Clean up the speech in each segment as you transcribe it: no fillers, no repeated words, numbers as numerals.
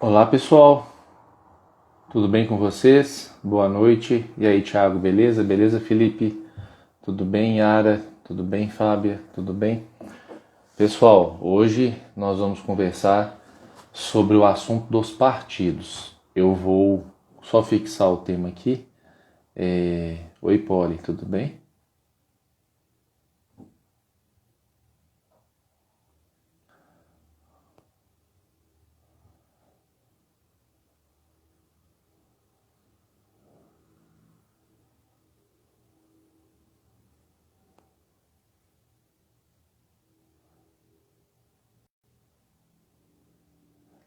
Olá pessoal, tudo bem com vocês? Boa noite. E aí, Thiago, beleza? Beleza, Felipe? Tudo bem, Yara? Tudo bem, Fábia? Tudo bem? Pessoal, hoje nós vamos conversar sobre o assunto dos partidos. Eu vou só fixar o tema aqui. Oi, Poli, tudo bem?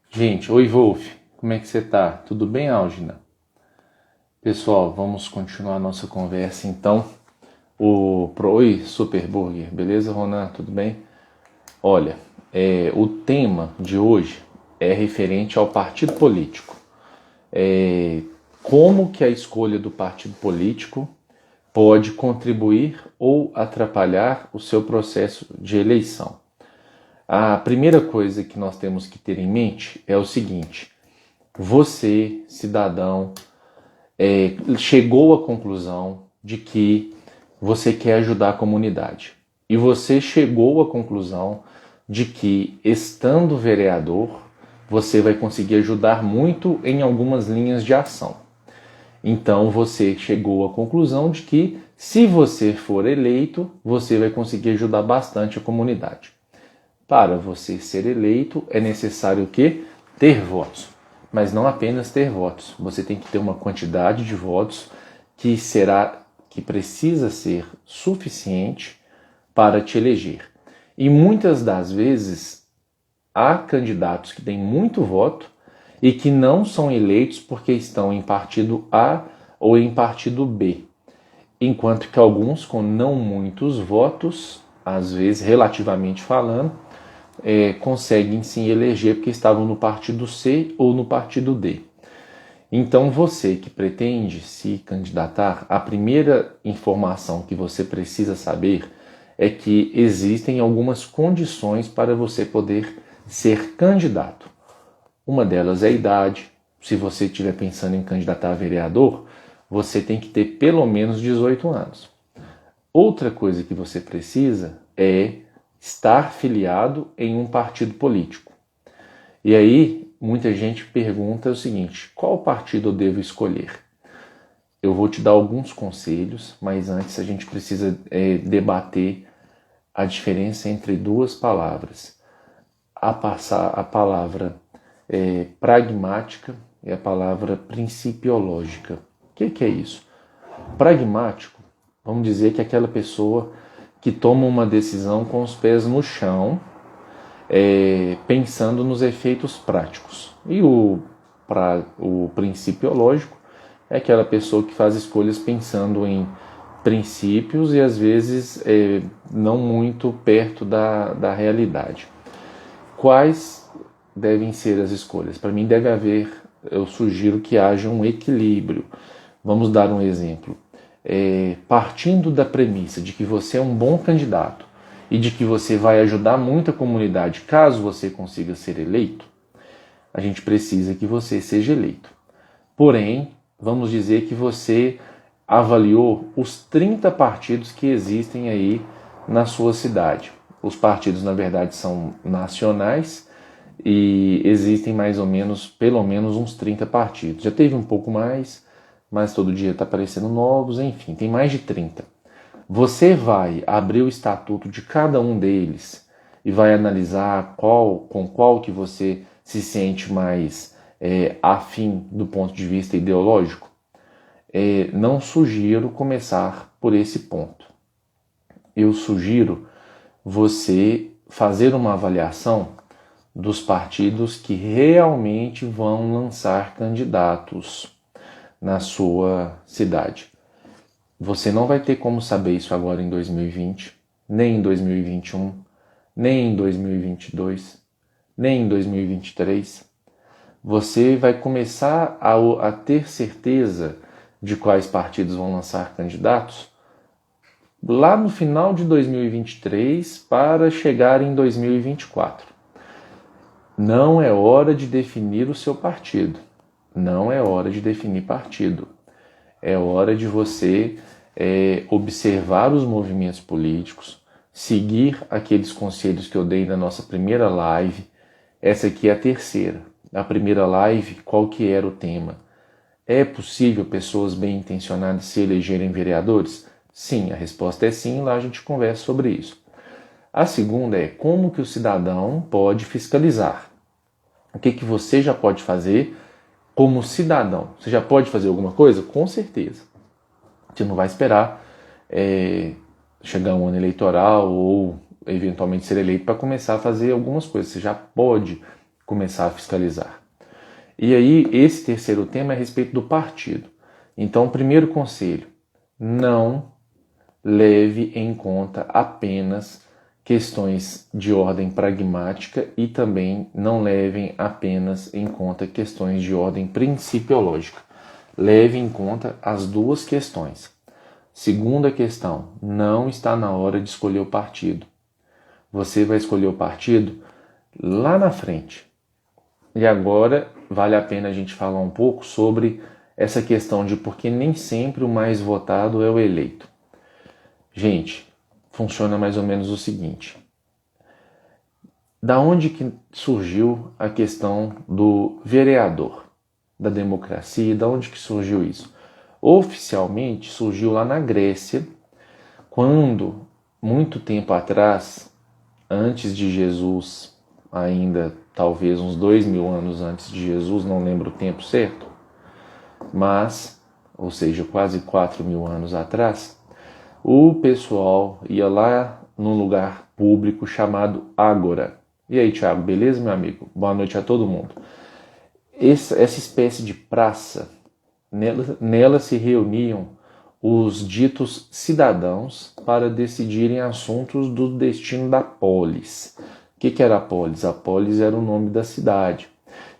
Gente, oi, Wolf, como é que você tá? Tudo bem, Algina? Pessoal, vamos continuar a nossa conversa então. Oi, Super Burger, beleza, Ronan? Tudo bem? Olha, o tema de hoje é referente ao partido político. Como que a escolha do partido político pode contribuir ou atrapalhar o seu processo de eleição. A primeira coisa que nós temos que ter em mente é o seguinte: você, cidadão, chegou à conclusão de que você quer ajudar a comunidade. E você chegou à conclusão de que, estando vereador, você vai conseguir ajudar muito em algumas linhas de ação. Então você chegou à conclusão de que, se você for eleito, você vai conseguir ajudar bastante a comunidade. Para você ser eleito, é necessário o quê? Ter votos. Mas não apenas ter votos. Você tem que ter uma quantidade de votos que precisa ser suficiente para te eleger. E muitas das vezes há candidatos que têm muito voto e que não são eleitos porque estão em partido A ou em partido B. Enquanto que alguns com não muitos votos, às vezes relativamente falando, conseguem sim eleger porque estavam no partido C ou no partido D. Então você que pretende se candidatar, a primeira informação que você precisa saber é que existem algumas condições para você poder ser candidato. Uma delas é a idade. Se você estiver pensando em candidatar a vereador, você tem que ter pelo menos 18 anos. Outra coisa que você precisa é estar filiado em um partido político. E aí, muita gente pergunta o seguinte: qual partido eu devo escolher? Eu vou te dar alguns conselhos, mas antes a gente precisa debater a diferença entre duas palavras. A palavra pragmática e a palavra principiológica. O que é isso? Pragmático, vamos dizer que é aquela pessoa que toma uma decisão com os pés no chão, pensando nos efeitos práticos. E o principiológico é aquela pessoa que faz escolhas pensando em princípios e às vezes não muito perto da realidade. Quais devem ser as escolhas? Para mim deve haver, eu sugiro que haja um equilíbrio. Vamos dar um exemplo. Partindo da premissa de que você é um bom candidato e de que você vai ajudar muito a comunidade caso você consiga ser eleito, a gente precisa que você seja eleito. Porém, vamos dizer que você avaliou os 30 partidos que existem aí na sua cidade. Os partidos, na verdade, são nacionais e existem mais ou menos, pelo menos uns 30 partidos. Já teve um pouco mais, mas todo dia está aparecendo novos, enfim, tem mais de 30. Você vai abrir o estatuto de cada um deles e vai analisar com qual que você se sente mais afim do ponto de vista ideológico? Não sugiro começar por esse ponto. Eu sugiro você fazer uma avaliação dos partidos que realmente vão lançar candidatos na sua cidade. Você não vai ter como saber isso agora em 2020, nem em 2021, nem em 2022, nem em 2023. Você vai começar a ter certeza de quais partidos vão lançar candidatos lá no final de 2023 para chegar em 2024. Não é hora de definir o seu partido. Não é hora de definir partido. É hora de você observar os movimentos políticos, seguir aqueles conselhos que eu dei na nossa primeira live. Essa aqui é a terceira. Na primeira live, qual que era o tema? É possível pessoas bem intencionadas se elegerem vereadores? Sim, a resposta é sim, lá a gente conversa sobre isso. A segunda é como que o cidadão pode fiscalizar. O que você já pode fazer como cidadão? Você já pode fazer alguma coisa? Com certeza. Você não vai esperar chegar um ano eleitoral ou eventualmente ser eleito para começar a fazer algumas coisas. Você já pode começar a fiscalizar. E aí, esse terceiro tema é a respeito do partido. Então, primeiro conselho, não leve em conta apenas questões de ordem pragmática e também não levem apenas em conta questões de ordem principiológica. Leve em conta as duas questões. Segunda questão, não está na hora de escolher o partido. Você vai escolher o partido lá na frente. E agora vale a pena a gente falar um pouco sobre essa questão de porque nem sempre o mais votado é o eleito. Gente, funciona mais ou menos o seguinte. Da onde que surgiu a questão do vereador, da democracia? Da onde que surgiu isso? Oficialmente surgiu lá na Grécia, quando, muito tempo atrás, antes de Jesus, ainda talvez uns 2000 anos antes de Jesus, não lembro o tempo certo, mas, ou seja, quase 4000 anos atrás, o pessoal ia lá num lugar público chamado Ágora. E aí, Thiago, beleza, meu amigo? Boa noite a todo mundo. Essa espécie de praça, nela se reuniam os ditos cidadãos para decidirem assuntos do destino da polis. O que era a polis? A polis era o nome da cidade.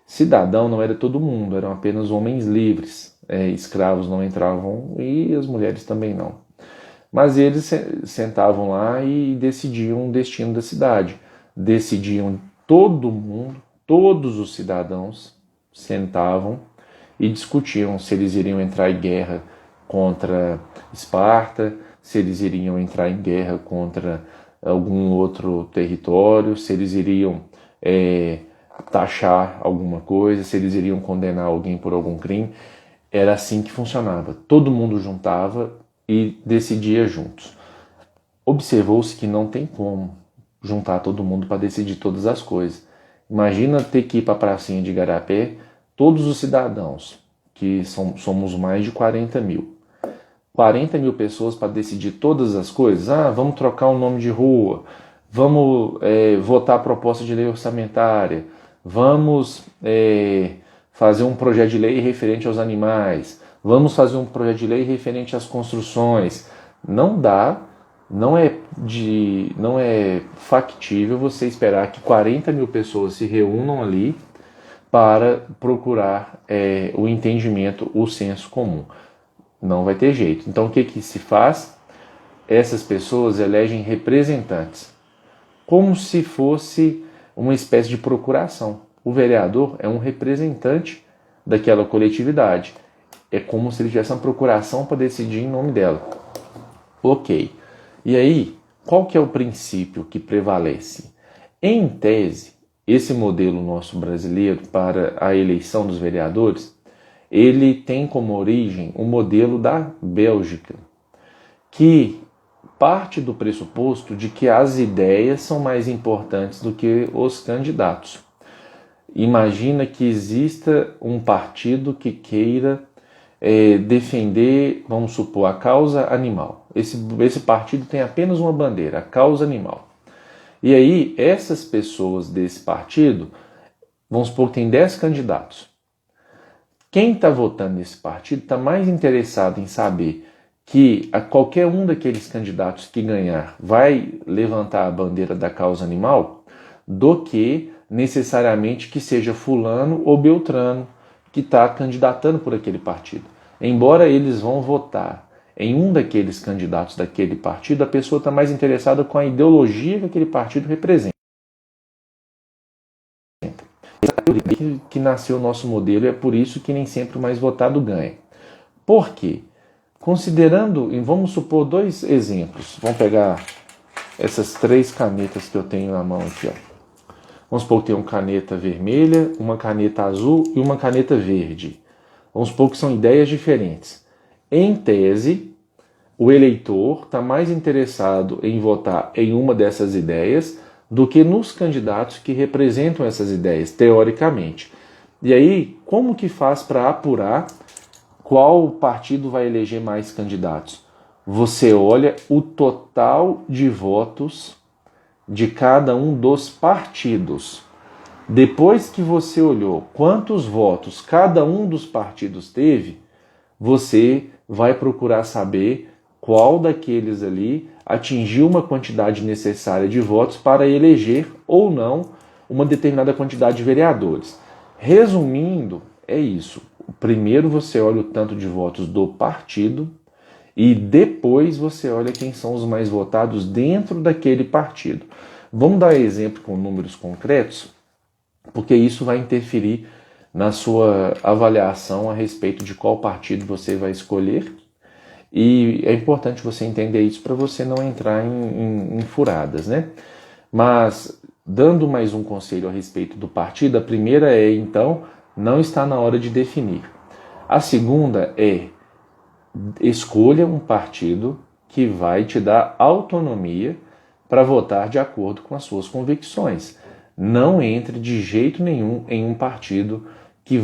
Cidadão não era todo mundo, eram apenas homens livres. Escravos não entravam e as mulheres também não. Mas eles sentavam lá e decidiam o destino da cidade. Decidiam todo mundo, todos os cidadãos sentavam e discutiam se eles iriam entrar em guerra contra Esparta, se eles iriam entrar em guerra contra algum outro território, se eles iriam taxar alguma coisa, se eles iriam condenar alguém por algum crime. Era assim que funcionava. Todo mundo juntava e decidia juntos. Observou-se que não tem como juntar todo mundo para decidir todas as coisas. Imagina ter que ir para a pracinha de Igarapé, todos os cidadãos, que somos mais de 40 mil. 40 mil pessoas para decidir todas as coisas. Vamos trocar o nome de rua, vamos votar a proposta de lei orçamentária, vamos fazer um projeto de lei referente aos animais, vamos fazer um projeto de lei referente às construções. Não dá, não é factível você esperar que 40 mil pessoas se reúnam ali para procurar o entendimento, o senso comum. Não vai ter jeito. Então o que se faz? Essas pessoas elegem representantes, como se fosse uma espécie de procuração. O vereador é um representante daquela coletividade. É como se ele tivesse uma procuração para decidir em nome dela. Ok. E aí, qual que é o princípio que prevalece? Em tese, esse modelo nosso brasileiro para a eleição dos vereadores, ele tem como origem o modelo da Bélgica, que parte do pressuposto de que as ideias são mais importantes do que os candidatos. Imagina que exista um partido que queira defender, vamos supor, a causa animal. Esse partido tem apenas uma bandeira, a causa animal. E aí, essas pessoas desse partido, vamos supor que tem 10 candidatos. Quem está votando nesse partido está mais interessado em saber que qualquer um daqueles candidatos que ganhar vai levantar a bandeira da causa animal do que necessariamente que seja fulano ou beltrano que está candidatando por aquele partido. Embora eles vão votar em um daqueles candidatos daquele partido, a pessoa está mais interessada com a ideologia que aquele partido representa. que nasceu o nosso modelo, é por isso que nem sempre o mais votado ganha. Por quê? Considerando, e vamos supor dois exemplos, vamos pegar essas 3 canetas que eu tenho na mão aqui, ó. Vamos supor que tem uma caneta vermelha, uma caneta azul e uma caneta verde. Vamos supor que são ideias diferentes. Em tese, o eleitor está mais interessado em votar em uma dessas ideias do que nos candidatos que representam essas ideias, teoricamente. E aí, como que faz para apurar qual partido vai eleger mais candidatos? Você olha o total de votos de cada um dos partidos. Depois que você olhou quantos votos cada um dos partidos teve, você vai procurar saber qual daqueles ali atingiu uma quantidade necessária de votos para eleger ou não uma determinada quantidade de vereadores. Resumindo, é isso. Primeiro você olha o tanto de votos do partido e depois você olha quem são os mais votados dentro daquele partido. Vamos dar exemplo com números concretos, porque isso vai interferir na sua avaliação a respeito de qual partido você vai escolher. E é importante você entender isso para você não entrar em furadas, né? Mas, dando mais um conselho a respeito do partido, a primeira é, então, não está na hora de definir. A segunda é, escolha um partido que vai te dar autonomia para votar de acordo com as suas convicções. Não entre de jeito nenhum em um partido que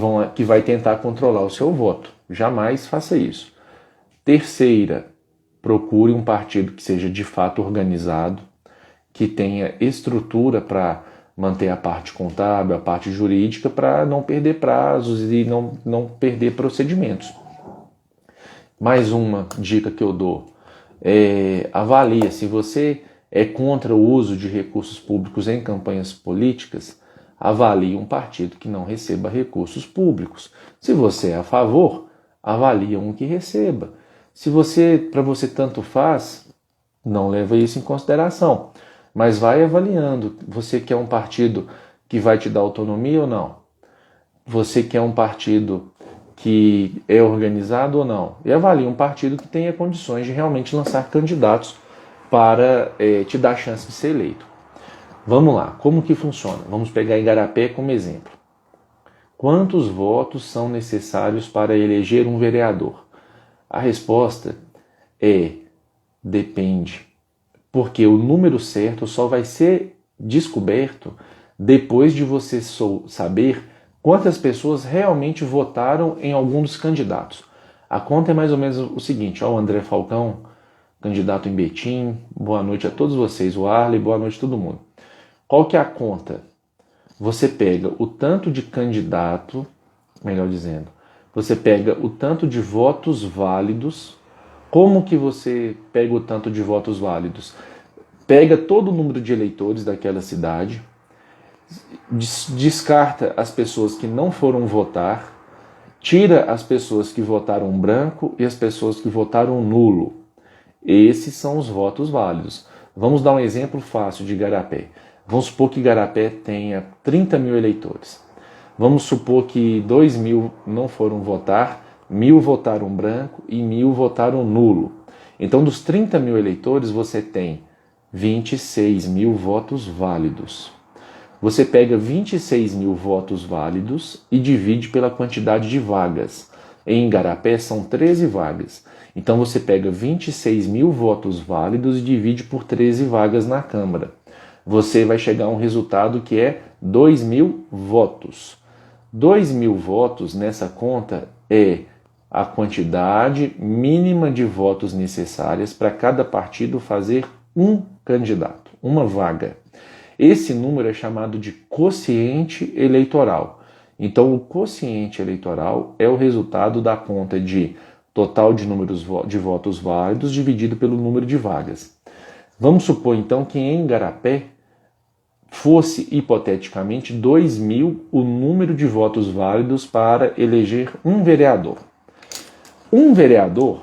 vai tentar controlar o seu voto. Jamais faça isso. Terceira, procure um partido que seja de fato organizado, que tenha estrutura para manter a parte contábil, a parte jurídica, para não perder prazos e não perder procedimentos. Mais uma dica que eu dou, avalie se você é contra o uso de recursos públicos em campanhas políticas, avalie um partido que não receba recursos públicos. Se você é a favor, avalie um que receba. Se para você tanto faz, não leva isso em consideração, mas vai avaliando. Você quer um partido que vai te dar autonomia ou não? Você quer um partido que é organizado ou não? E avalie um partido que tenha condições de realmente lançar candidatos para te dar a chance de ser eleito. Vamos lá, como que funciona? Vamos pegar Igarapé como exemplo. Quantos votos são necessários para eleger um vereador? A resposta depende, porque o número certo só vai ser descoberto depois de você saber quantas pessoas realmente votaram em algum dos candidatos. A conta é mais ou menos o seguinte, o André Falcão, candidato em Betim, boa noite a todos vocês, o Arley, boa noite a todo mundo. Qual que é a conta? Você pega o tanto de candidato, melhor dizendo, você pega o tanto de votos válidos. Como que você pega o tanto de votos válidos? Pega todo o número de eleitores daquela cidade, descarta as pessoas que não foram votar, tira as pessoas que votaram branco e as pessoas que votaram nulo. Esses são os votos válidos. Vamos dar um exemplo fácil de Igarapé. Vamos supor que Igarapé tenha 30 mil eleitores. Vamos supor que 2.000 não foram votar, 1.000 votaram branco e 1.000 votaram nulo. Então, dos 30 mil eleitores, você tem 26 mil votos válidos. Você pega 26 mil votos válidos e divide pela quantidade de vagas. Em Igarapé são 13 vagas. Então você pega 26 mil votos válidos e divide por 13 vagas na Câmara. Você vai chegar a um resultado que é 2.000 votos. 2.000 votos nessa conta é a quantidade mínima de votos necessárias para cada partido fazer um candidato, uma vaga. Esse número é chamado de quociente eleitoral. Então, o quociente eleitoral é o resultado da conta de total de números de votos válidos dividido pelo número de vagas. Vamos supor, então, que em Igarapé fosse, hipoteticamente, 2.000 o número de votos válidos para eleger um vereador. Um vereador,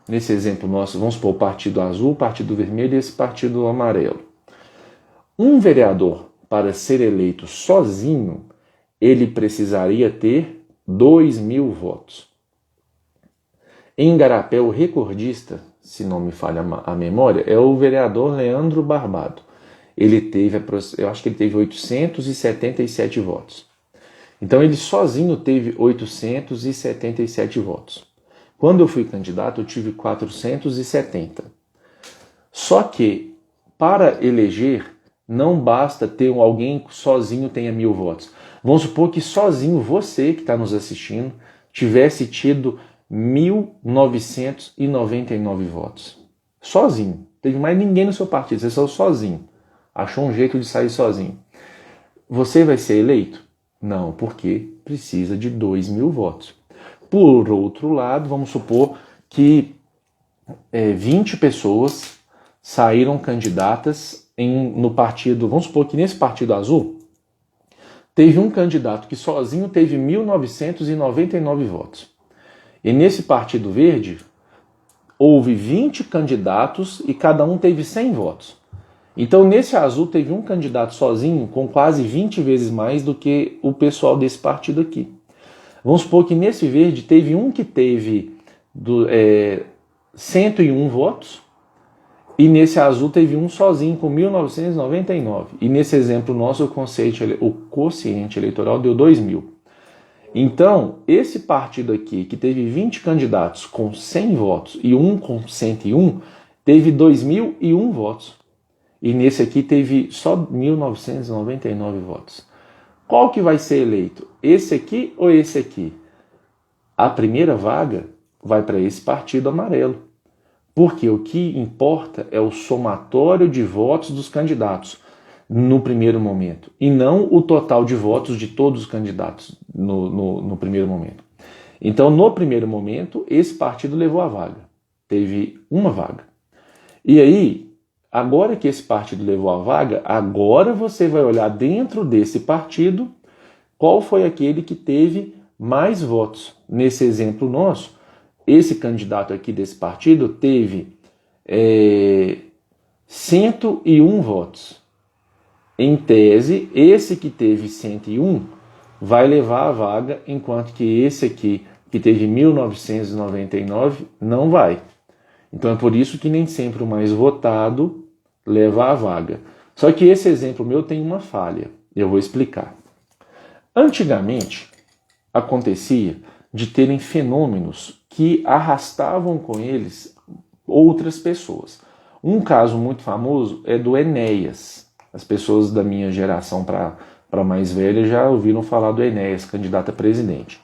nesse exemplo nosso, vamos supor o partido azul, o partido vermelho e esse partido amarelo. Um vereador, para ser eleito sozinho, ele precisaria ter 2.000 votos. Em Igarapé, o recordista, se não me falha a memória, é o vereador Leandro Barbado. Ele teve, eu acho que ele teve 877 votos. Então ele sozinho teve 877 votos. Quando eu fui candidato, eu tive 470. Só que, para eleger, não basta ter alguém que sozinho tenha 1.000 votos. Vamos supor que sozinho você que está nos assistindo tivesse tido 1.999 votos. Sozinho. Não teve mais ninguém no seu partido, você saiu sozinho. Achou um jeito de sair sozinho. Você vai ser eleito? Não, porque precisa de 2.000 votos. Por outro lado, vamos supor que 20 pessoas saíram candidatas no partido. Vamos supor que nesse partido azul teve um candidato que sozinho teve 1.999 votos. E nesse partido verde houve 20 candidatos e cada um teve 100 votos. Então, nesse azul, teve um candidato sozinho com quase 20 vezes mais do que o pessoal desse partido aqui. Vamos supor que nesse verde teve um que teve 101 votos e nesse azul teve um sozinho com 1.999. E nesse exemplo nosso, o quociente eleitoral deu 2.000. Então, esse partido aqui, que teve 20 candidatos com 100 votos e um com 101, teve 2.001 votos. E nesse aqui teve só 1.999 votos. Qual que vai ser eleito? Esse aqui ou esse aqui? A primeira vaga vai para esse partido amarelo. Porque o que importa é o somatório de votos dos candidatos no primeiro momento. E não o total de votos de todos os candidatos no primeiro momento. Então, no primeiro momento, esse partido levou a vaga. Teve uma vaga. E aí, agora que esse partido levou a vaga, agora você vai olhar dentro desse partido qual foi aquele que teve mais votos. Nesse exemplo nosso, esse candidato aqui desse partido teve 101 votos. Em tese, esse que teve 101 vai levar a vaga, enquanto que esse aqui, que teve 1.999, não vai. Então é por isso que nem sempre o mais votado leva a vaga. Só que esse exemplo meu tem uma falha, eu vou explicar. Antigamente, acontecia de terem fenômenos que arrastavam com eles outras pessoas. Um caso muito famoso é do Enéas. As pessoas da minha geração para mais velha já ouviram falar do Enéas, candidato a presidente.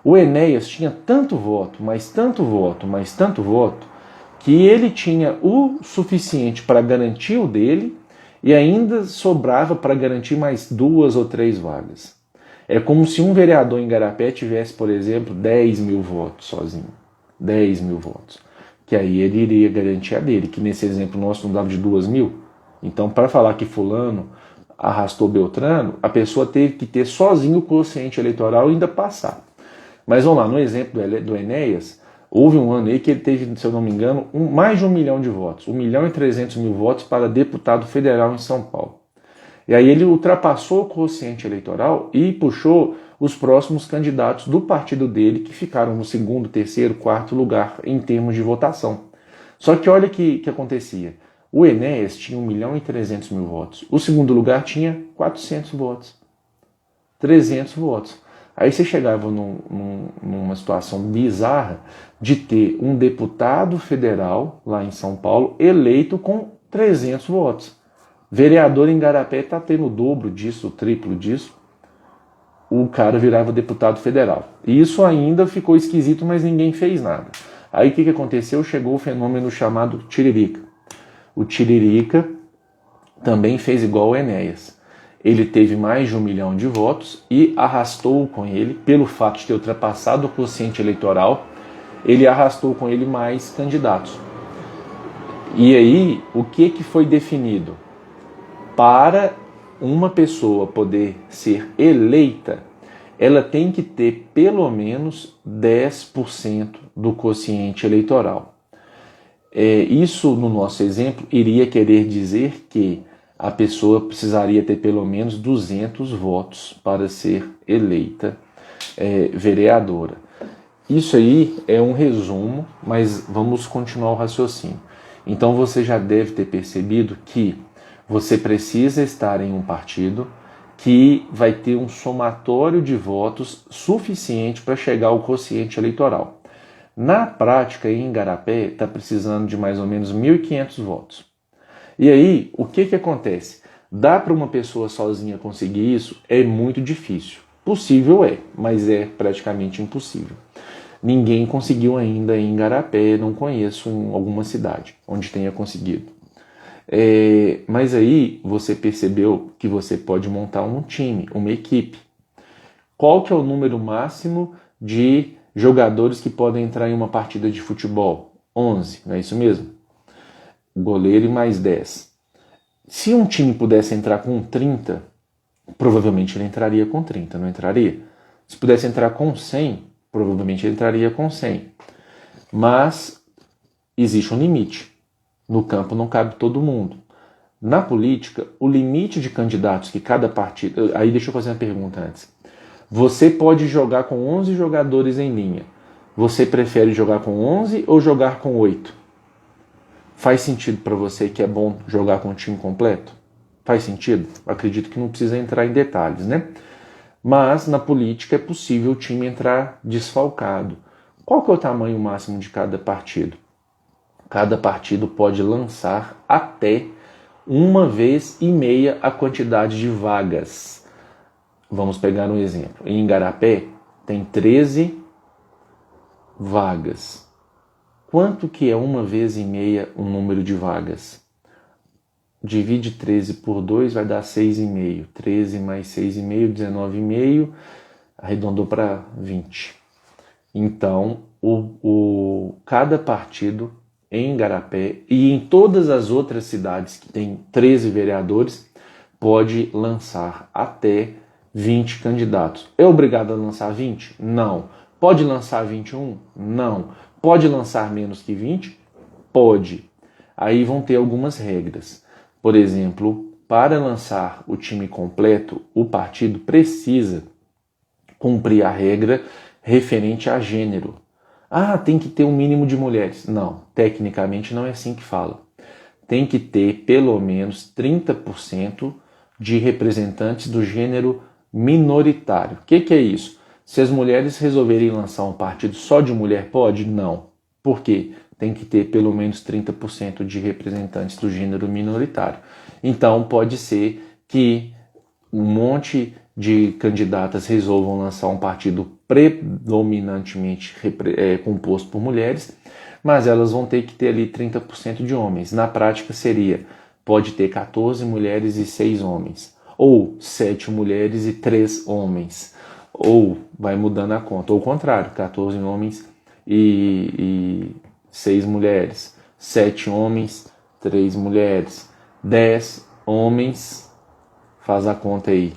O Enéas tinha tanto voto, mas tanto voto, mas tanto voto, que ele tinha o suficiente para garantir o dele e ainda sobrava para garantir mais 2 ou 3 vagas. É como se um vereador em Igarapé tivesse, por exemplo, 10.000 votos sozinho. 10.000 votos. Que aí ele iria garantir a dele, que nesse exemplo nosso não dava de 2.000. Então, para falar que fulano arrastou Beltrano, a pessoa teve que ter sozinho o quociente eleitoral e ainda passar. Mas vamos lá, no exemplo do Enéas, houve um ano aí que ele teve, se eu não me engano, mais de 1 milhão de votos. 1.300.000 votos para deputado federal em São Paulo. E aí ele ultrapassou o quociente eleitoral e puxou os próximos candidatos do partido dele, que ficaram no segundo, terceiro, quarto lugar em termos de votação. Só que olha o que acontecia. O Enéas tinha 1.300.000 votos. O segundo lugar tinha 400 votos. 300 votos. Aí você chegava numa situação bizarra de ter um deputado federal, lá em São Paulo, eleito com 300 votos. Vereador em Igarapé está tendo o dobro disso, o triplo disso. O cara virava deputado federal. E isso ainda ficou esquisito, mas ninguém fez nada. Aí o que aconteceu? Chegou o fenômeno chamado Tiririca. O Tiririca também fez igual o Enéas. Ele teve mais de 1 milhão de votos e arrastou com ele, pelo fato de ter ultrapassado o quociente eleitoral, ele arrastou com ele mais candidatos. E aí, o que foi definido? Para uma pessoa poder ser eleita, ela tem que ter pelo menos 10% do quociente eleitoral. Isso, no nosso exemplo, iria querer dizer que a pessoa precisaria ter pelo menos 200 votos para ser eleita vereadora. Isso aí é um resumo, mas vamos continuar o raciocínio. Então você já deve ter percebido que você precisa estar em um partido que vai ter um somatório de votos suficiente para chegar ao quociente eleitoral. Na prática, em Igarapé, está precisando de mais ou menos 1.500 votos. E aí, o que acontece? Dá para uma pessoa sozinha conseguir isso? É muito difícil. Possível é, mas é praticamente impossível. Ninguém conseguiu ainda em Igarapé, não conheço em alguma cidade onde tenha conseguido. Mas aí você percebeu que você pode montar um time, uma equipe. Qual que é o número máximo de jogadores que podem entrar em uma partida de futebol? 11, não é isso mesmo? Goleiro e mais 10. Se um time pudesse entrar com 30, provavelmente ele entraria com 30, não entraria? Se pudesse entrar com 100, provavelmente ele entraria com 100. Mas existe um limite. No campo não cabe todo mundo. Na política, o limite de candidatos que cada partido... Aí deixa eu fazer uma pergunta antes. Você pode jogar com 11 jogadores em linha. Você prefere jogar com 11 ou jogar com 8? Faz sentido para você que é bom jogar com o time completo? Faz sentido? Acredito que não precisa entrar em detalhes, né? Mas na política é possível o time entrar desfalcado. Qual que é o tamanho máximo de cada partido? Cada partido pode lançar até 1,5 a quantidade de vagas. Vamos pegar um exemplo. Em Igarapé tem 13 vagas. Quanto que é 1,5 um número de vagas? Divide 13 por 2 vai dar 6,5. 13 mais 6,5, 19,5, arredondou para 20. Então, cada partido em Igarapé e em todas as outras cidades que tem 13 vereadores pode lançar até 20 candidatos. É obrigado a lançar 20? Não. Pode lançar 21? Não. Pode lançar menos que 20? Pode. Aí vão ter algumas regras. Por exemplo, para lançar o time completo, o partido precisa cumprir a regra referente a gênero. Ah, tem que ter um mínimo de mulheres. Não, tecnicamente não é assim que fala. Tem que ter pelo menos 30% de representantes do gênero minoritário. O que é isso? Se as mulheres resolverem lançar um partido só de mulher, pode? Não. Por quê? Tem que ter pelo menos 30% de representantes do gênero minoritário. Então, pode ser que um monte de candidatas resolvam lançar um partido predominantemente composto por mulheres, mas elas vão ter que ter ali 30% de homens. Na prática seria, pode ter 14 mulheres e 6 homens, ou 7 mulheres e 3 homens, ou vai mudando a conta, ou o contrário, 14 homens e 6 mulheres, 7 homens, 3 mulheres, 10 homens, faz a conta aí,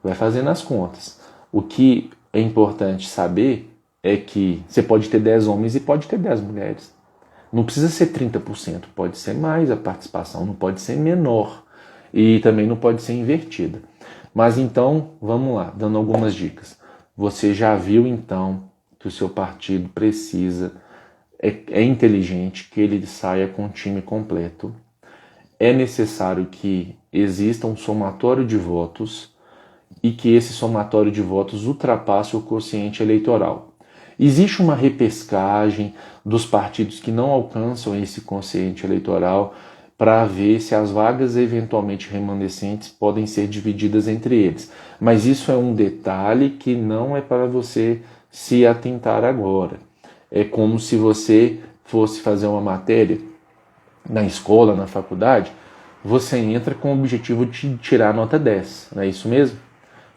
vai fazendo as contas. O que é importante saber é que você pode ter 10 homens e pode ter 10 mulheres. Não precisa ser 30%, pode ser mais a participação, não pode ser menor e também não pode ser invertida. Mas então, vamos lá, dando algumas dicas. Você já viu então que o seu partido precisa, é inteligente que ele saia com o time completo. É necessário que exista um somatório de votos e que esse somatório de votos ultrapasse o quociente eleitoral. Existe uma repescagem dos partidos que não alcançam esse quociente eleitoral para ver se as vagas eventualmente remanescentes podem ser divididas entre eles. Mas isso é um detalhe que não é para você se atentar agora. É como se você fosse fazer uma matéria na escola, na faculdade, você entra com o objetivo de tirar nota 10, não é isso mesmo?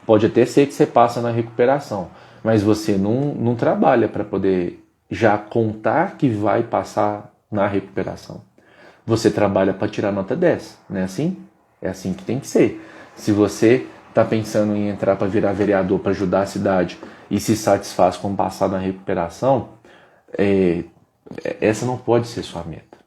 Pode até ser que você passe na recuperação, mas você não trabalha para poder já contar que vai passar na recuperação. Você trabalha para tirar nota 10, não é assim? É assim que tem que ser. Se você está pensando em entrar para virar vereador para ajudar a cidade e se satisfaz com passar na recuperação, essa não pode ser sua meta.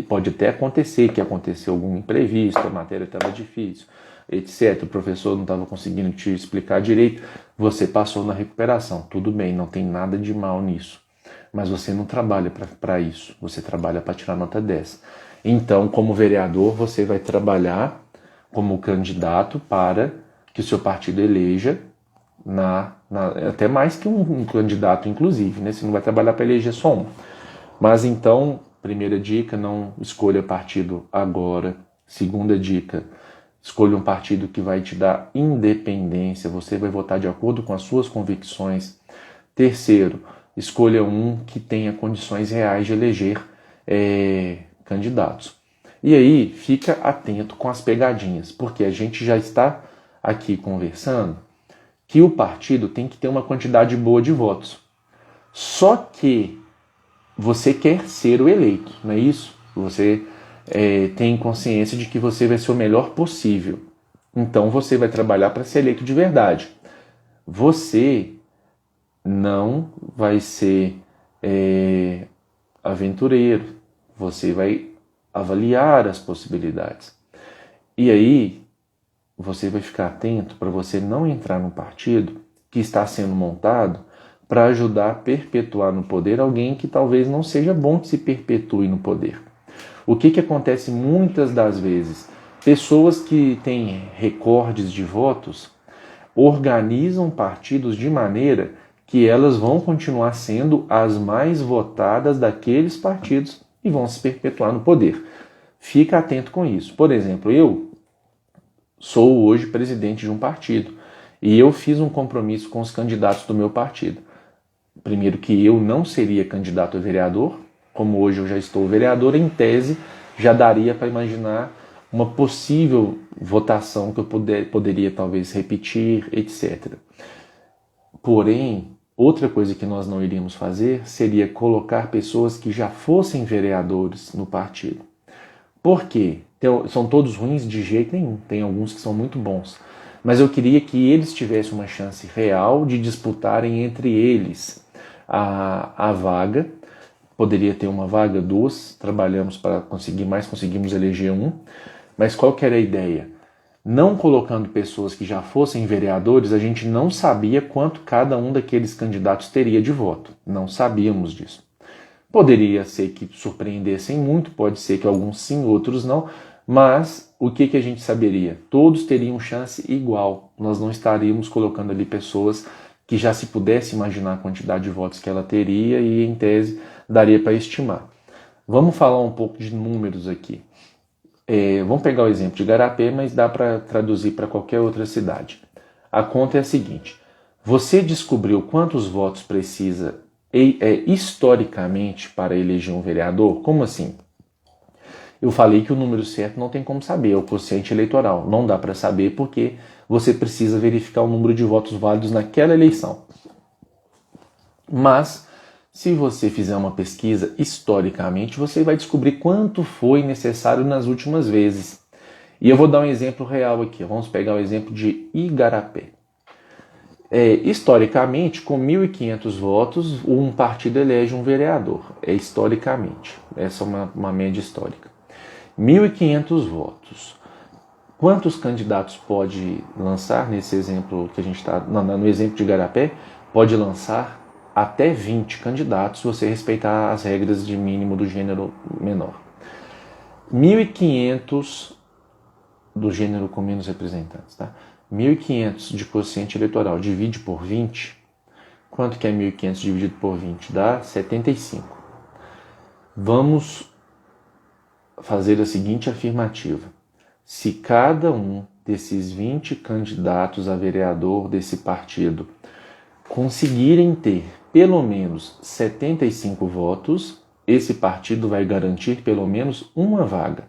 Pode até acontecer que aconteceu algum imprevisto, a matéria estava difícil, etc. O professor não estava conseguindo te explicar direito, você passou na recuperação. Tudo bem, não tem nada de mal nisso. Mas você não trabalha para isso, você trabalha para tirar nota 10. Então, como vereador, você vai trabalhar como candidato para que o seu partido eleja, até mais que um candidato, inclusive, né? Você não vai trabalhar para eleger só um. Mas então, primeira dica, não escolha partido agora. Segunda dica, escolha um partido que vai te dar independência, você vai votar de acordo com as suas convicções. Terceiro, escolha um que tenha condições reais de eleger candidatos. E aí, fica atento com as pegadinhas, porque a gente já está aqui conversando que o partido tem que ter uma quantidade boa de votos. Só que você quer ser o eleito, não é isso? Você tem consciência de que você vai ser o melhor possível. Então você vai trabalhar para ser eleito de verdade. Você não vai ser aventureiro. Você vai avaliar as possibilidades. E aí você vai ficar atento para você não entrar num partido que está sendo montado para ajudar a perpetuar no poder alguém que talvez não seja bom que se perpetue no poder. O que acontece muitas das vezes? Pessoas que têm recordes de votos organizam partidos de maneira que elas vão continuar sendo as mais votadas daqueles partidos e vão se perpetuar no poder. Fica atento com isso. Por exemplo, eu sou hoje presidente de um partido e eu fiz um compromisso com os candidatos do meu partido. Primeiro, que eu não seria candidato a vereador, como hoje eu já estou vereador, em tese já daria para imaginar uma possível votação que eu poderia talvez repetir, etc. Porém, outra coisa que nós não iríamos fazer seria colocar pessoas que já fossem vereadores no partido. Por quê? São todos ruins? De jeito nenhum. Tem alguns que são muito bons. Mas eu queria que eles tivessem uma chance real de disputarem entre eles a vaga. Poderia ter uma vaga, duas, trabalhamos para conseguir mais, conseguimos eleger um. Mas qual que era a ideia? Não colocando pessoas que já fossem vereadores, a gente não sabia quanto cada um daqueles candidatos teria de voto. Não sabíamos disso. Poderia ser que surpreendessem muito, pode ser que alguns sim, outros não, mas o que a gente saberia? Todos teriam chance igual. Nós não estaríamos colocando ali pessoas que já se pudesse imaginar a quantidade de votos que ela teria e, em tese, daria para estimar. Vamos falar um pouco de números aqui. Vamos pegar o exemplo de Igarapé, mas dá para traduzir para qualquer outra cidade. A conta é a seguinte: você descobriu quantos votos precisa historicamente para eleger um vereador? Como assim? Eu falei que o número certo não tem como saber, é o quociente eleitoral. Não dá para saber porque você precisa verificar o número de votos válidos naquela eleição. Mas, se você fizer uma pesquisa historicamente, você vai descobrir quanto foi necessário nas últimas vezes. E eu vou dar um exemplo real aqui. Vamos pegar o exemplo de Igarapé. Historicamente, com 1.500 votos, um partido elege um vereador. Historicamente. Essa é uma média histórica. 1.500 votos. Quantos candidatos pode lançar nesse exemplo que a gente está... No exemplo de Igarapé, pode lançar até 20 candidatos se você respeitar as regras de mínimo do gênero menor. 1.500 do gênero com menos representantes, tá? 1.500 de quociente eleitoral divide por 20. Quanto que é 1.500 dividido por 20? Dá 75. Vamos fazer a seguinte afirmativa. Se cada um desses 20 candidatos a vereador desse partido conseguirem ter pelo menos 75 votos, esse partido vai garantir pelo menos uma vaga.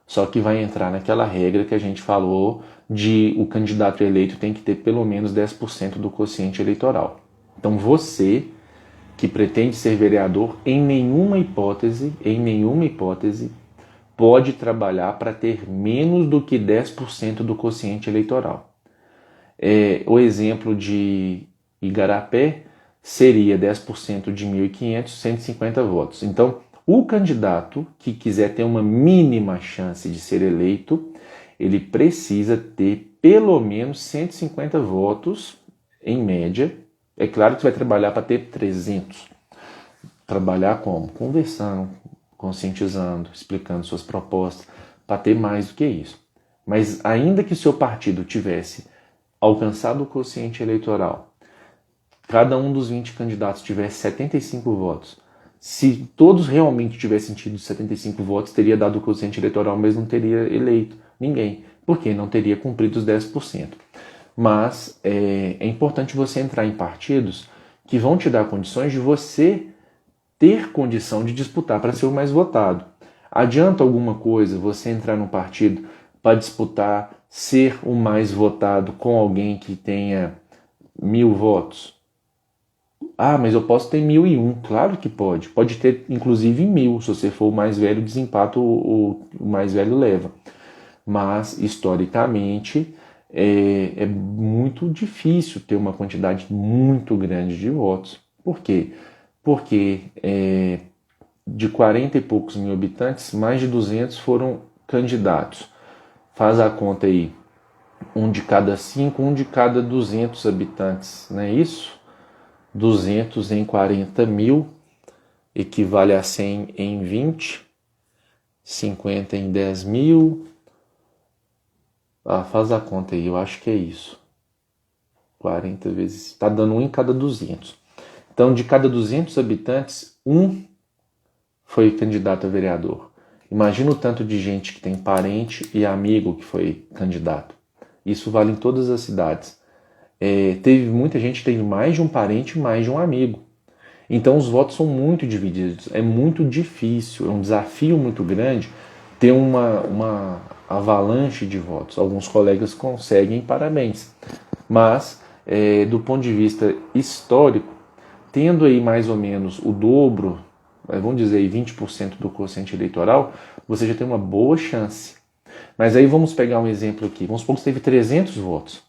Só que vai entrar naquela regra que a gente falou de o candidato eleito tem que ter pelo menos 10% do quociente eleitoral. Então você, que pretende ser vereador, em nenhuma hipótese, pode trabalhar para ter menos do que 10% do quociente eleitoral. O exemplo de Igarapé seria 10% de 1.500, 150 votos. Então, O candidato que quiser ter uma mínima chance de ser eleito, ele precisa ter pelo menos 150 votos, em média. É claro que você vai trabalhar para ter 300. Trabalhar como? Conversando, conscientizando, explicando suas propostas, para ter mais do que isso. Mas ainda que seu partido tivesse alcançado o quociente eleitoral, cada um dos 20 candidatos tivesse 75 votos, se todos realmente tivessem tido 75 votos, teria dado o quociente eleitoral, mas não teria eleito ninguém, porque não teria cumprido os 10%. Mas é importante você entrar em partidos que vão te dar condições de você ter condição de disputar para ser o mais votado. Adianta alguma coisa você entrar num partido para disputar ser o mais votado com alguém que tenha 1000 votos? Ah, mas eu posso ter 1001. Claro que pode. Pode ter inclusive 1000. Se você for o mais velho, desempata, o mais velho leva. Mas, historicamente, é muito difícil ter uma quantidade muito grande de votos. Por quê? Porque de 40 e poucos mil habitantes, mais de 200 foram candidatos. Faz a conta aí, um de cada 5, um de cada 200 habitantes, não é isso? 200 em 40 mil equivale a 100 em 20, 50 em 10 mil. Faz a conta aí, eu acho que é isso. 40 vezes, está dando 1 em cada 200. Então, de cada 200 habitantes, 1 foi candidato a vereador. Imagina o tanto de gente que tem parente e amigo que foi candidato. Isso vale em todas as cidades. Teve muita gente que teve mais de um parente, mais de um amigo. Então os votos são muito divididos. É muito difícil, é um desafio muito grande ter uma avalanche de votos. Alguns colegas conseguem, parabéns. Mas, do ponto de vista histórico, tendo aí mais ou menos o dobro, vamos dizer aí 20% do quociente eleitoral, você já tem uma boa chance. Mas aí vamos pegar um exemplo aqui. Vamos supor que você teve 300 votos.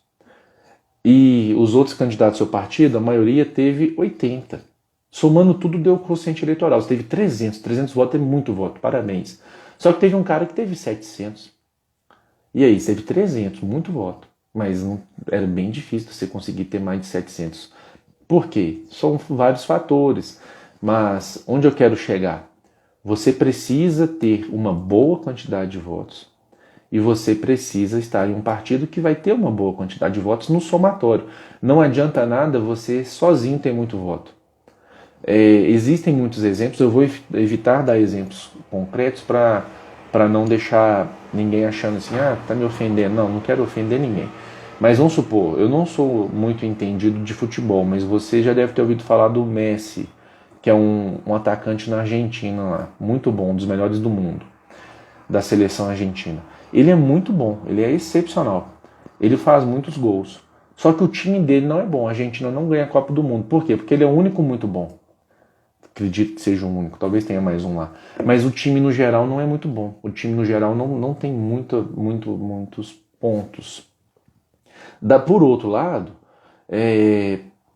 E os outros candidatos do seu partido, a maioria teve 80. Somando tudo deu quociente eleitoral. Você teve 300. 300 votos é muito voto, parabéns. Só que teve um cara que teve 700. E aí, você teve 300, muito voto. Mas era bem difícil você conseguir ter mais de 700. Por quê? São vários fatores. Mas onde eu quero chegar? Você precisa ter uma boa quantidade de votos e você precisa estar em um partido que vai ter uma boa quantidade de votos no somatório. Não adianta nada você sozinho ter muito voto. Existem muitos exemplos, eu vou evitar dar exemplos concretos para não deixar ninguém achando assim, tá me ofendendo. Não quero ofender ninguém. Mas vamos supor, eu não sou muito entendido de futebol, mas você já deve ter ouvido falar do Messi, que é um atacante na Argentina lá, muito bom, um dos melhores do mundo, da seleção argentina. Ele é muito bom, ele é excepcional, ele faz muitos gols. Só que o time dele não é bom, a Argentina não ganha a Copa do Mundo. Por quê? Porque ele é o único muito bom. Acredito que seja o único, talvez tenha mais um lá. Mas o time no geral não é muito bom. O time no geral não tem muitos pontos. Por outro lado,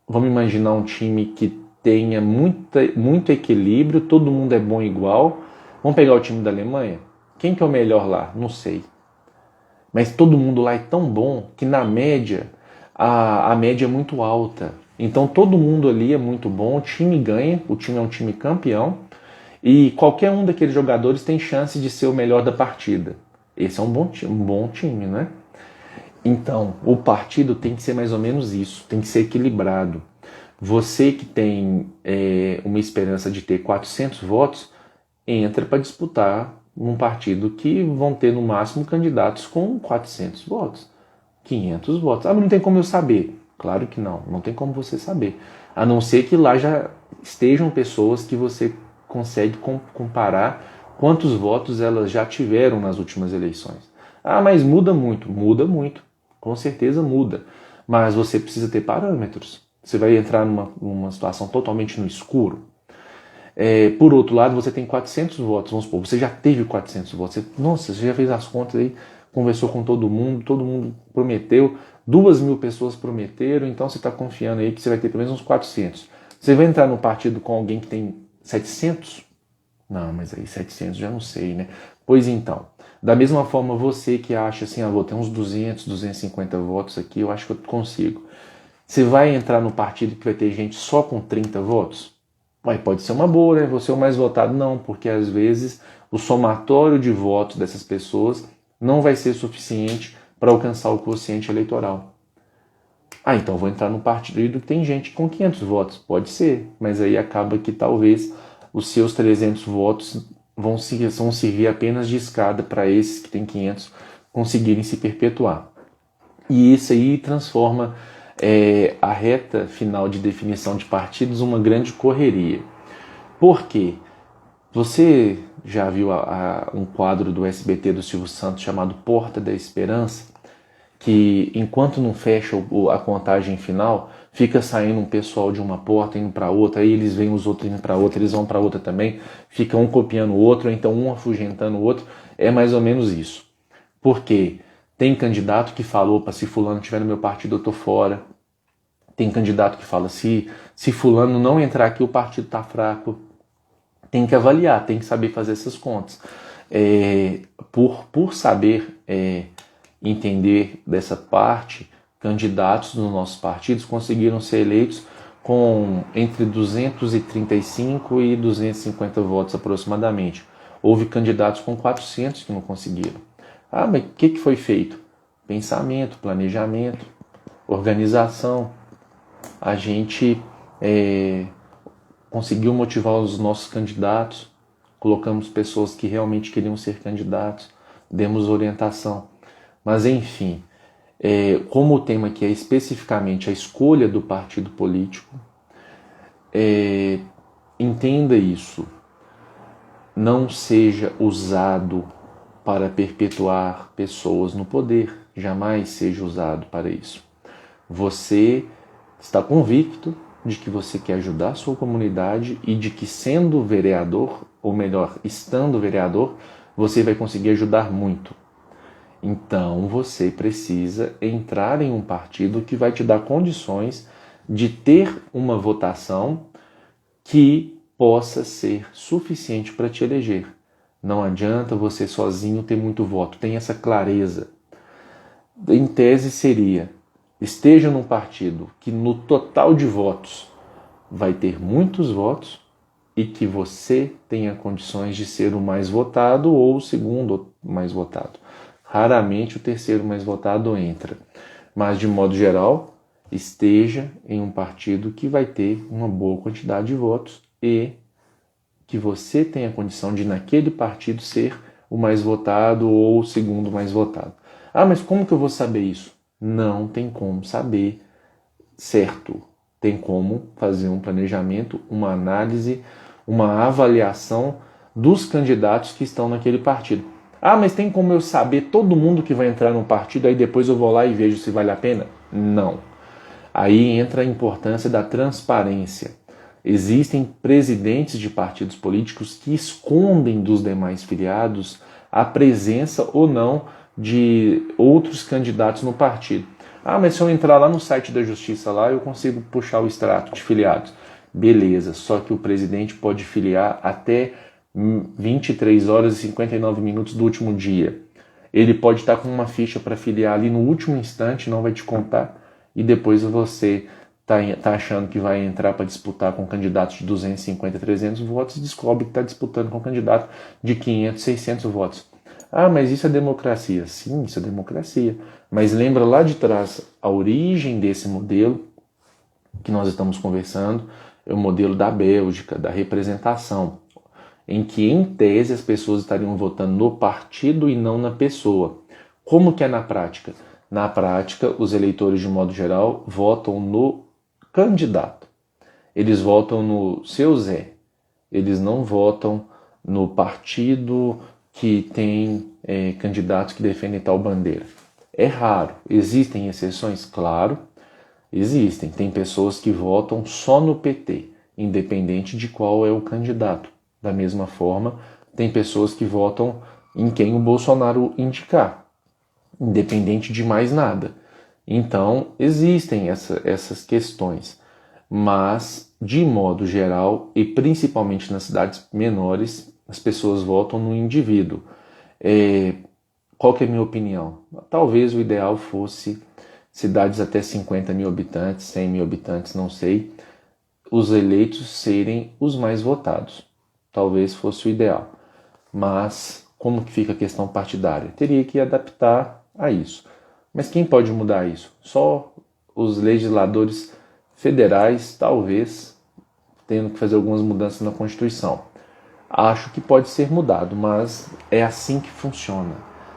vamos imaginar um time que tenha muito equilíbrio, todo mundo é bom igual. Vamos pegar o time da Alemanha? Quem que é o melhor lá? Não sei. Mas todo mundo lá é tão bom que na média, a média é muito alta. Então todo mundo ali é muito bom, o time ganha, o time é um time campeão e qualquer um daqueles jogadores tem chance de ser o melhor da partida. Esse é um bom time, né? Então, o partido tem que ser mais ou menos isso, tem que ser equilibrado. Você que tem uma esperança de ter 400 votos, entra para disputar num partido que vão ter no máximo candidatos com 400 votos, 500 votos. Mas não tem como eu saber. Claro que não tem como você saber. A não ser que lá já estejam pessoas que você consegue comparar quantos votos elas já tiveram nas últimas eleições. Mas muda muito, com certeza muda. Mas você precisa ter parâmetros. Você vai entrar numa situação totalmente no escuro. Por outro lado, você tem 400 votos, vamos supor, você já teve 400 votos. Você já fez as contas aí, conversou com todo mundo prometeu, 2.000 pessoas prometeram, então você está confiando aí que você vai ter pelo menos uns 400. Você vai entrar no partido com alguém que tem 700? Não, mas aí 700 já não sei, né? Pois então, da mesma forma você que acha assim, vou ter uns 200, 250 votos aqui, eu acho que eu consigo. Você vai entrar no partido que vai ter gente só com 30 votos? Pode ser uma boa, né? Você é o mais votado. Não, porque às vezes o somatório de votos dessas pessoas não vai ser suficiente para alcançar o quociente eleitoral. Então vou entrar no partido que tem gente com 500 votos. Pode ser, mas aí acaba que talvez os seus 300 votos vão servir apenas de escada para esses que têm 500 conseguirem se perpetuar. E isso aí transforma a reta final de definição de partidos uma grande correria. Por quê? Você já viu um quadro do SBT do Silvio Santos chamado Porta da Esperança? Que enquanto não fecha a contagem final, fica saindo um pessoal de uma porta indo para outra, aí eles veem os outros indo para outra, eles vão para outra também, fica um copiando o outro, ou então um afugentando o outro. É mais ou menos isso. Porque tem candidato que falou, se fulano estiver no meu partido eu tô fora. Tem candidato que fala, se fulano não entrar aqui o partido tá fraco. Tem que avaliar, tem que saber fazer essas contas. Por saber entender dessa parte, candidatos dos nossos partidos conseguiram ser eleitos com entre 235 e 250 votos aproximadamente. Houve candidatos com 400 que não conseguiram. Mas o que foi feito? Pensamento, planejamento, organização. A gente conseguiu motivar os nossos candidatos, colocamos pessoas que realmente queriam ser candidatos, demos orientação. Mas enfim, como o tema aqui é especificamente a escolha do partido político, entenda isso. Não seja usado para perpetuar pessoas no poder, jamais seja usado para isso. Você está convicto de que você quer ajudar a sua comunidade e de que sendo vereador, ou melhor, estando vereador, você vai conseguir ajudar muito. Então você precisa entrar em um partido que vai te dar condições de ter uma votação que possa ser suficiente para te eleger. Não adianta você sozinho ter muito voto, tenha essa clareza. Em tese seria, esteja num partido que no total de votos vai ter muitos votos e que você tenha condições de ser o mais votado ou o segundo mais votado. Raramente o terceiro mais votado entra. Mas, de modo geral, esteja em um partido que vai ter uma boa quantidade de votos e que você tenha condição de, naquele partido, ser o mais votado ou o segundo mais votado. Mas como que eu vou saber isso? Não tem como saber certo. Tem como fazer um planejamento, uma análise, uma avaliação dos candidatos que estão naquele partido. Mas tem como eu saber todo mundo que vai entrar no partido, aí depois eu vou lá e vejo se vale a pena? Não. Aí entra a importância da transparência. Existem presidentes de partidos políticos que escondem dos demais filiados a presença ou não de outros candidatos no partido. Mas se eu entrar lá no site da Justiça lá, eu consigo puxar o extrato de filiados. Beleza, só que o presidente pode filiar até 23 horas e 59 minutos do último dia. Ele pode estar com uma ficha para filiar ali no último instante, não vai te contar, e depois você está achando que vai entrar para disputar com candidatos de 250, 300 votos e descobre que está disputando com um candidato de 500, 600 votos. Mas isso é democracia. Sim, isso é democracia. Mas lembra lá de trás a origem desse modelo que nós estamos conversando, é o modelo da Bélgica, da representação, em que, em tese, as pessoas estariam votando no partido e não na pessoa. Como que é na prática? Na prática, os eleitores, de modo geral, votam no candidato. Eles votam no seu Zé. Eles não votam no partido que tem candidatos que defendem tal bandeira. É raro. Existem exceções? Claro, existem. Tem pessoas que votam só no PT, independente de qual é o candidato. Da mesma forma, tem pessoas que votam em quem o Bolsonaro indicar, independente de mais nada. Então, existem essas questões, mas, de modo geral, e principalmente nas cidades menores, as pessoas votam no indivíduo. Qual que é a minha opinião? Talvez o ideal fosse cidades até 50 mil habitantes, 100 mil habitantes, não sei, os eleitos serem os mais votados. Talvez fosse o ideal. Mas como que fica a questão partidária? Teria que adaptar a isso. Mas quem pode mudar isso? Só os legisladores federais, talvez, tendo que fazer algumas mudanças na Constituição. Acho que pode ser mudado, mas é assim que funciona.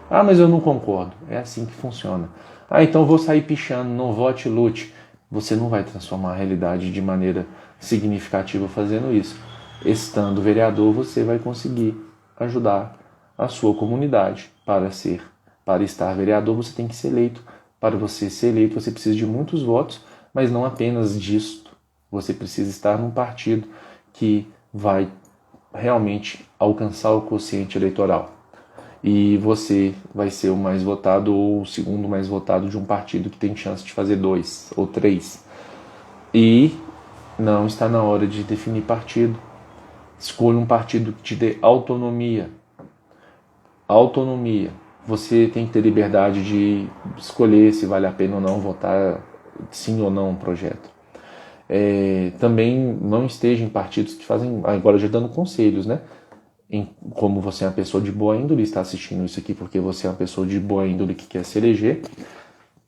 Ah, mas eu não concordo. É assim que funciona. Ah, então vou sair pichando, não vote, lute. Você não vai transformar a realidade de maneira significativa fazendo isso. Estando vereador, você vai conseguir ajudar a sua comunidade. Para estar vereador, você tem que ser eleito. Para você ser eleito, você precisa de muitos votos, mas não apenas disto. Você precisa estar num partido que vai realmente alcançar o quociente eleitoral. E você vai ser o mais votado ou o segundo mais votado de um partido que tem chance de fazer 2 ou 3. E não está na hora de definir partido. Escolha um partido que te dê autonomia. Autonomia. Você tem que ter liberdade de escolher se vale a pena ou não votar sim ou não um projeto. Também não esteja em partidos que fazem, agora já dando conselhos, né? Como você é uma pessoa de boa índole, está assistindo isso aqui porque você é uma pessoa de boa índole que quer se eleger,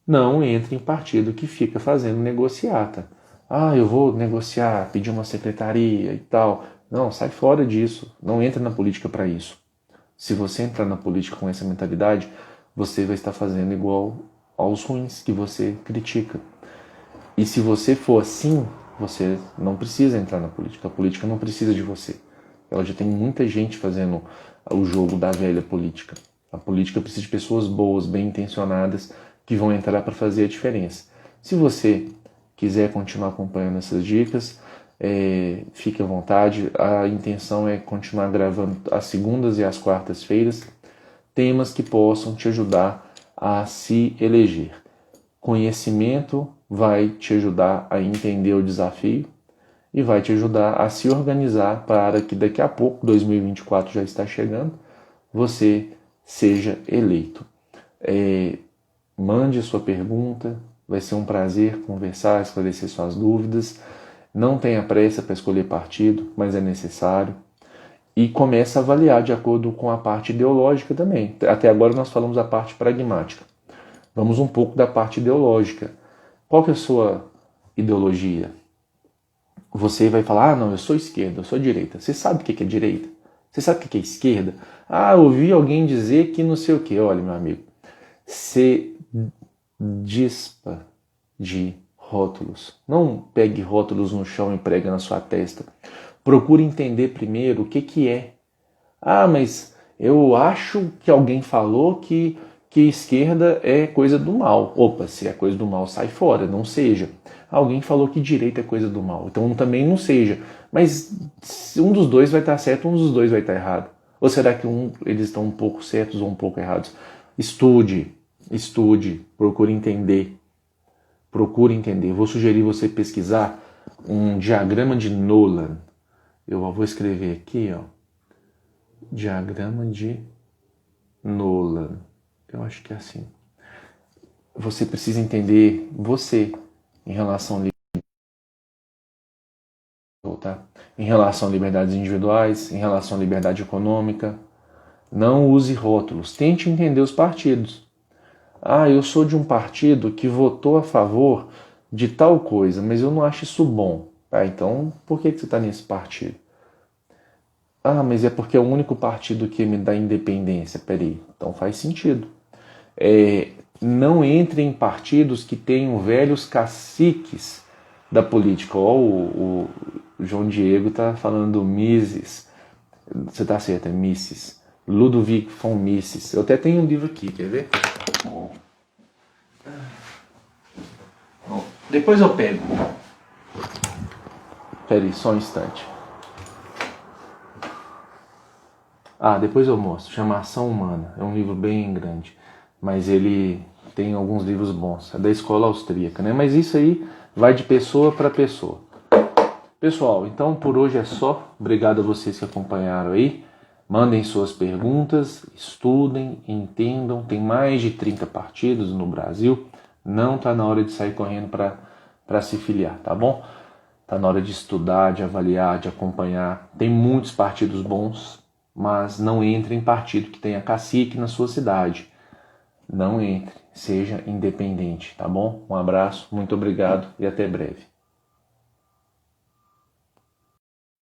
não entre em partido que fica fazendo negociata. Ah, eu vou negociar, pedir uma secretaria e tal. Não, sai fora disso. Não entra na política para isso. Se você entrar na política com essa mentalidade, você vai estar fazendo igual aos ruins que você critica. E se você for assim, você não precisa entrar na política. A política não precisa de você. Ela já tem muita gente fazendo o jogo da velha política. A política precisa de pessoas boas, bem intencionadas, que vão entrar para fazer a diferença. Se você quiser continuar acompanhando essas dicas, fique à vontade. A intenção é continuar gravando às segundas e às quartas-feiras temas que possam te ajudar a se eleger. Conhecimento vai te ajudar a entender o desafio e vai te ajudar a se organizar para que daqui a pouco, 2024 já está chegando, você seja eleito. Mande sua pergunta, vai ser um prazer conversar, esclarecer suas dúvidas. Não tenha pressa para escolher partido, mas é necessário. E comece a avaliar de acordo com a parte ideológica também. Até agora nós falamos a parte pragmática. Vamos um pouco da parte ideológica. Qual que é a sua ideologia? Você vai falar, ah, não, eu sou esquerda, eu sou direita. Você sabe o que é direita? Você sabe o que é esquerda? Ah, ouvi alguém dizer que não sei o que. Olha, meu amigo, se dispa de rótulos. Não pegue rótulos no chão e prega na sua testa. Procure entender primeiro o que é. Ah, mas eu acho que alguém falou que esquerda é coisa do mal. Opa, se é coisa do mal, sai fora, não seja. Alguém falou que direita é coisa do mal, então também não seja. Mas um dos dois vai estar certo, um dos dois vai estar errado. Ou será que eles estão um pouco certos ou um pouco errados? Estude, procure entender. Procure entender. Vou sugerir você pesquisar um diagrama de Nolan. Eu vou escrever aqui, ó. Diagrama de Nolan. Eu acho que é assim. Você precisa entender você em relação a liberdades individuais, em relação à liberdade econômica. Não use rótulos. Tente entender os partidos. Ah, eu sou de um partido que votou a favor de tal coisa, mas eu não acho isso bom. Ah, então por que você está nesse partido? Ah, mas é porque é o único partido que me dá independência. Peraí, então faz sentido. Não entre em partidos que tenham velhos caciques da política. O João Diego está falando Mises. Você está certo, é Mises. Ludwig von Mises. Eu até tenho um livro aqui, quer ver? Depois eu pego. Peraí, só um instante. Depois eu mostro. Chama Ação Humana. É um livro bem grande. Mas ele tem alguns livros bons. É da escola austríaca, né? Mas isso aí vai de pessoa para pessoa. Pessoal, então por hoje é só. Obrigado a vocês que acompanharam aí. Mandem suas perguntas, estudem, entendam. Tem mais de 30 partidos no Brasil. Não está na hora de sair correndo para se filiar, tá bom? Está na hora de estudar, de avaliar, de acompanhar. Tem muitos partidos bons, mas não entre em partido que tenha cacique na sua cidade. Não entre, seja independente, tá bom? Um abraço, muito obrigado e até breve.